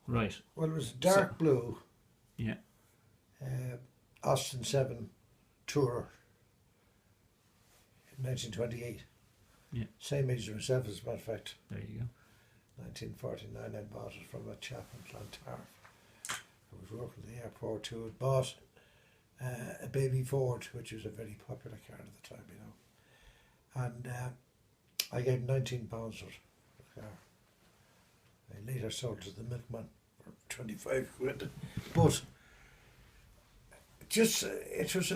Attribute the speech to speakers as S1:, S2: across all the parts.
S1: Right.
S2: Well, it was dark blue.
S1: Yeah.
S2: Austin 7 Tour in 1928.
S1: Yeah.
S2: Same age as myself, as a matter of fact.
S1: There you go.
S2: 1949, I bought it from a chap in Clontarf who was working at the airport who had bought a baby Ford, which was a very popular car at the time, you know. And I gave him £19 for the car. I later sold it to the milkman for 25 quid. But it was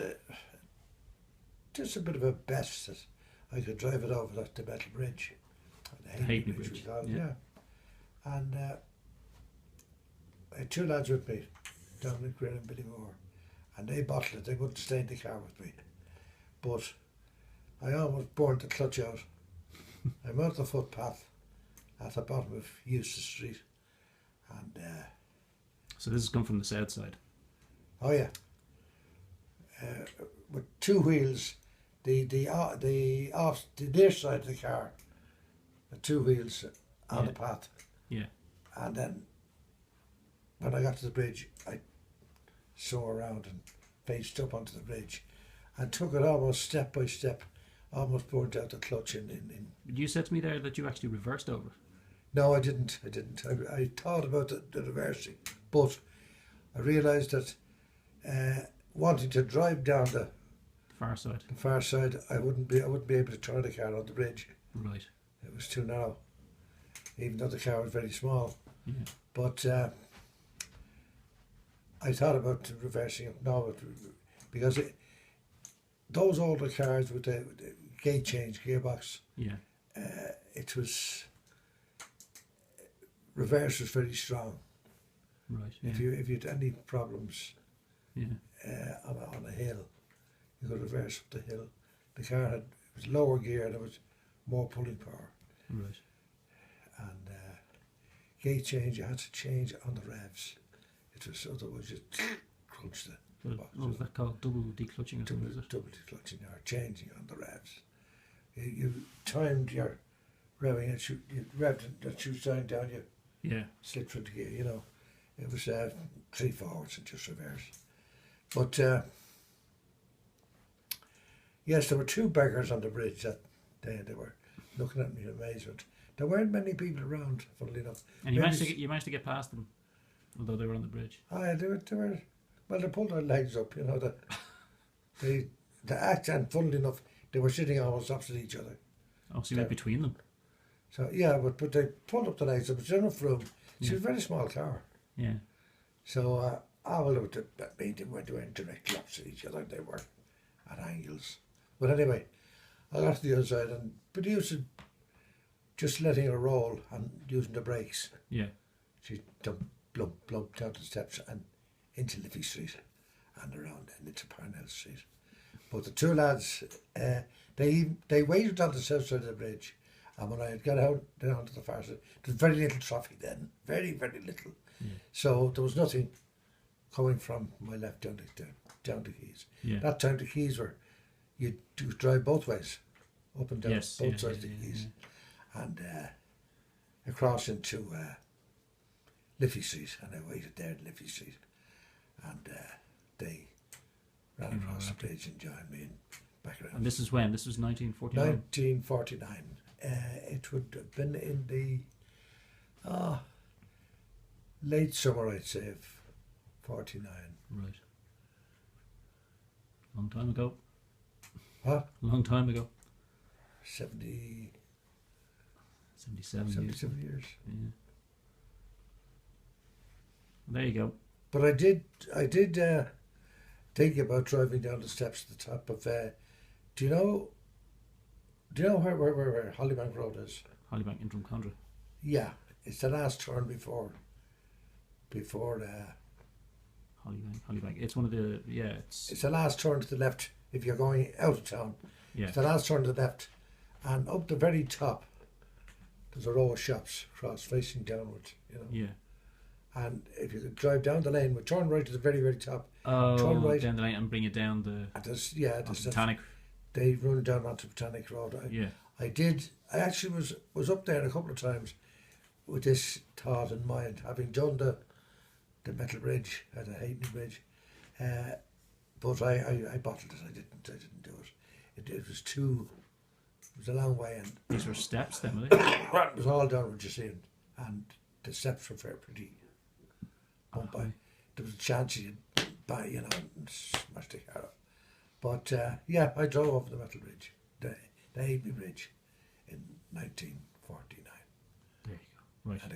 S2: just a bit of a bet that I could drive it over the metal bridge. The Haley Bridge we call it, yeah. And I had two lads with me, Dominic Green and Billy Moore, and they bottled it. They wouldn't stay in the car with me. But I almost burned the clutch out. I'm out the footpath at the bottom of Eustace Street. And
S1: so this has come from the south side?
S2: Oh yeah. With two wheels, the near side of the car, the two wheels on the path.
S1: Yeah.
S2: And then when I got to the bridge, I swung around and faced up onto the bridge and took it almost step by step, almost burnt out the clutch in.
S1: You said to me there that you actually reversed over.
S2: No, I didn't. I thought about the reversing, but I realised that wanting to drive down the
S1: far side,
S2: I wouldn't be able to turn the car on the bridge.
S1: Right.
S2: It was too narrow, even though the car was very small.
S1: Yeah.
S2: But I thought about reversing it. No, because those older cars with the gate change gearbox.
S1: Yeah.
S2: It was reverse was very strong.
S1: Right. Yeah.
S2: If you had any problems.
S1: Yeah.
S2: On a hill, you could reverse up the hill. The car was lower gear and it was more pulling power.
S1: Right.
S2: And gate change, you had to change on the revs. It was otherwise you crunched it.
S1: What was that called? Double declutching or something, is it?
S2: Double declutching or changing on the revs. You timed your revving and you revved and shoot down, you slipped through the gear, you know. It was 3 forwards and just reverse. But yes, there were two beggars on the bridge that day. They were looking at me in amazement. There weren't many people around, funnily enough.
S1: And you managed to get past them, although they were on the bridge.
S2: They were. Well, they pulled their legs up, you know. The act, and funnily enough, they were sitting almost opposite each other.
S1: Oh, so you went between them.
S2: So yeah, but they pulled up the legs. There was enough room. It was a very small car.
S1: Yeah.
S2: So they weren't directly opposite each other. They were at angles. But anyway, I got to the other side and producing, just letting her roll and using the brakes.
S1: Yeah.
S2: She dumped, blump down the steps and into Liffey Street and around and into Parnell Street. But the two lads, they waited on the south side of the bridge, and when I had got out down to the far side, there was very little traffic then, very, very little. Yeah. So there was nothing coming from my left down the quays. Yeah. That time the quays were, you drive both ways, up and down both sides of the quays, and across into Liffey Street, and I waited there in Liffey Street, and they ran across the bridge and joined me and back around.
S1: And this is when? This was 1949?
S2: 1949. It would have been in the late summer, I'd say, of 49.
S1: Right. Long time ago.
S2: What?
S1: Long time ago.
S2: 77 years.
S1: Yeah. Well, there you go.
S2: But I did think about driving down the steps at the top of. Do you know where Hollybank Road is?
S1: Hollybank in Drumcondra.
S2: Yeah, it's the last turn before.
S1: Hollybank. It's one of the It's
S2: the last turn to the left if you're going out of town.
S1: Yeah.
S2: It's the last turn to the left, and up the very top, there's a row of shops cross facing downwards. You know.
S1: Yeah.
S2: And if you could drive down the lane, we'd turn right to the very, very top.
S1: Oh, turn right down the lane and bring it down the.
S2: Botanic. They run down onto Botanic Road. I actually was up there a couple of times, with this thought in mind, having done the metal bridge at the Halfpenny Bridge, but I bottled it. I didn't do it. It was too. It was a long way, and
S1: These were steps then, were they?
S2: it was all done with just in, and the steps were very pretty. Bumpy. There was a chance you'd buy, and smash the car up. But yeah, I drove over the metal bridge, the Halfpenny Bridge, in 1949.
S1: There you go. Right.
S2: And